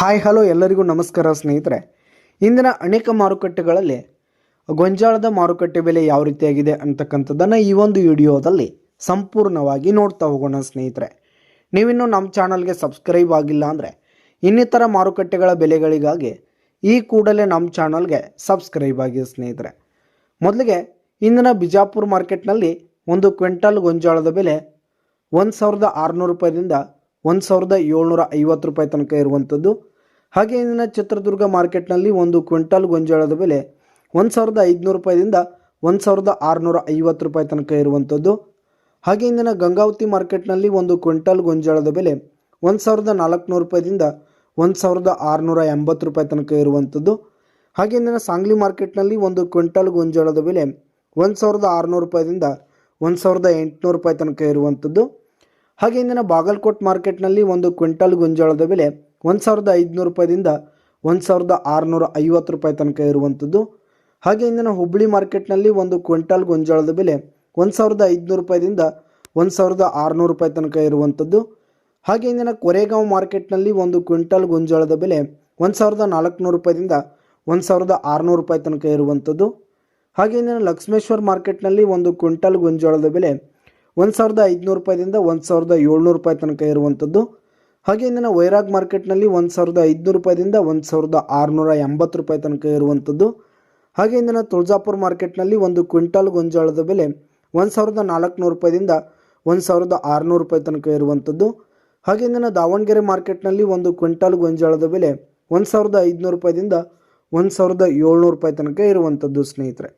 Hi hello ಎಲ್ಲರಿಗೂ ನಮಸ್ಕಾರ ಸ್ನೇಹಿತರೆ. ಇಂದಿನ ಅನೇಕ ಮಾರುಕಟ್ಟೆಗಳಲ್ಲಿ ಗೊಂಜಾಳದ ಮಾರುಕಟ್ಟೆ ಬೆಲೆ ಯಾವ ರೀತಿಯಾಗಿದೆ ಅಂತಕ್ಕಂಥದ್ದನ್ನು ಈ ಒಂದು ವಿಡಿಯೋದಲ್ಲಿ ಸಂಪೂರ್ಣವಾಗಿ ನೋಡ್ತಾ ಹೋಗೋಣ ಸ್ನೇಹಿತರೆ. ನೀವಿನ್ನೂ ನಮ್ಮ ಚಾನಲ್ಗೆ ಸಬ್ಸ್ಕ್ರೈಬ್ ಆಗಿಲ್ಲ ಅಂದರೆ ಇನ್ನಿತರ ಮಾರುಕಟ್ಟೆಗಳ ಬೆಲೆಗಳಿಗಾಗಿ ಈ ಕೂಡಲೇ ನಮ್ಮ ಚಾನಲ್ಗೆ ಸಬ್ಸ್ಕ್ರೈಬ್ ಆಗಿ ಸ್ನೇಹಿತರೆ. ಮೊದಲಿಗೆ ಇಂದಿನ ಬಿಜಾಪುರ ಮಾರ್ಕೆಟ್ನಲ್ಲಿ ಒಂದು ಕ್ವಿಂಟಲ್ ಗೊಂಜಾಳದ ಬೆಲೆ 1600 ರೂಪಾಯಿದಿಂದ 1750 ರೂಪಾಯಿ ತನಕ ಇರುವಂಥದ್ದು. ಹಾಗೆ ಇಂದಿನ ಚಿತ್ರದುರ್ಗ ಮಾರ್ಕೆಟ್ನಲ್ಲಿ ಒಂದು ಕ್ವಿಂಟಲ್ ಗೊಂಜಾಳದ ಬೆಲೆ 1500 ರೂಪಾಯಿದಿಂದ 1650 ರೂಪಾಯಿ ತನಕ ಇರುವಂಥದ್ದು. ಹಾಗೆ ಇಂದಿನ ಗಂಗಾವತಿ ಮಾರ್ಕೆಟ್ನಲ್ಲಿ ಒಂದು ಕ್ವಿಂಟಲ್ ಗೊಂಜಾಳದ ಬೆಲೆ 1400 ರೂಪಾಯಿದಿಂದ 1680 ರೂಪಾಯಿ ತನಕ ಇರುವಂಥದ್ದು. ಹಾಗೆ ಇಂದಿನ ಸಾಂಗ್ಲಿ ಮಾರ್ಕೆಟ್ನಲ್ಲಿ ಒಂದು ಕ್ವಿಂಟಲ್ ಗೊಂಜಾಳದ ಬೆಲೆ 1600 ರೂಪಾಯಿದಿಂದ 1800 ರೂಪಾಯಿ ತನಕ ಇರುವಂಥದ್ದು. ಹಾಗೆ ಇಂದಿನ ಬಾಗಲಕೋಟ್ ಮಾರ್ಕೆಟ್ನಲ್ಲಿ ಒಂದು ಕ್ವಿಂಟಲ್ ಗೊಂಜಾಳದ ಬೆಲೆ 1500 ರೂಪಾಯಿದಿಂದ 1650 ರೂಪಾಯಿ ತನಕ ಇರುವಂಥದ್ದು. ಹಾಗೆ ಇಂದಿನ ಹುಬ್ಬಳ್ಳಿ ಮಾರ್ಕೆಟ್ನಲ್ಲಿ ಒಂದು ಕ್ವಿಂಟಲ್ ಗೊಂಜಾಳದ ಬೆಲೆ 1500 ರೂಪಾಯಿದಿಂದ 1600 ರೂಪಾಯಿ ತನಕ ಇರುವಂಥದ್ದು. ಹಾಗೆ ಇಂದಿನ ಕೊರೆಗಾಂವ್ ಮಾರ್ಕೆಟ್ನಲ್ಲಿ ಒಂದು ಕ್ವಿಂಟಲ್ ಗೊಂಜಾಳದ ಬೆಲೆ 1400 ರೂಪಾಯಿದಿಂದ 1600 ರೂಪಾಯಿ ತನಕ ಇರುವಂಥದ್ದು. ಹಾಗೆ ಇಂದಿನ ಲಕ್ಷ್ಮೇಶ್ವರ ಮಾರ್ಕೆಟ್ನಲ್ಲಿ ಒಂದು ಕ್ವಿಂಟಲ್ ಗೊಂಜಾಳದ ಬೆಲೆ 1500 ರೂಪಾಯಿದಿಂದ 1700 ರೂಪಾಯಿ ತನಕ ಇರುವಂಥದ್ದು. ಹಾಗೆ ಇಂದಿನ ವೈರಾಗ್ ಮಾರ್ಕೆಟ್ನಲ್ಲಿ 1500 ರೂಪಾಯಿದಿಂದ 1680 ರೂಪಾಯಿ ತನಕ ಇರುವಂಥದ್ದು. ಹಾಗೆ ಇಂದಿನ ತುಳಜಾಪುರ ಮಾರ್ಕೆಟ್ನಲ್ಲಿ ಒಂದು ಕ್ವಿಂಟಲ್ ಗೊಂಜಾಳದ ಬೆಲೆ 1400 ರೂಪಾಯಿದಿಂದ 1600 ರೂಪಾಯಿ ತನಕ ಇರುವಂಥದ್ದು. ಹಾಗೆ ಇಂದಿನ ದಾವಣಗೆರೆ ಮಾರ್ಕೆಟ್ನಲ್ಲಿ ಒಂದು ಕ್ವಿಂಟಲ್ ಗೊಂಜಾಳದ ಬೆಲೆ 1500 ರೂಪಾಯಿದಿಂದ 1700 ರೂಪಾಯಿ ತನಕ ಇರುವಂಥದ್ದು ಸ್ನೇಹಿತರೆ.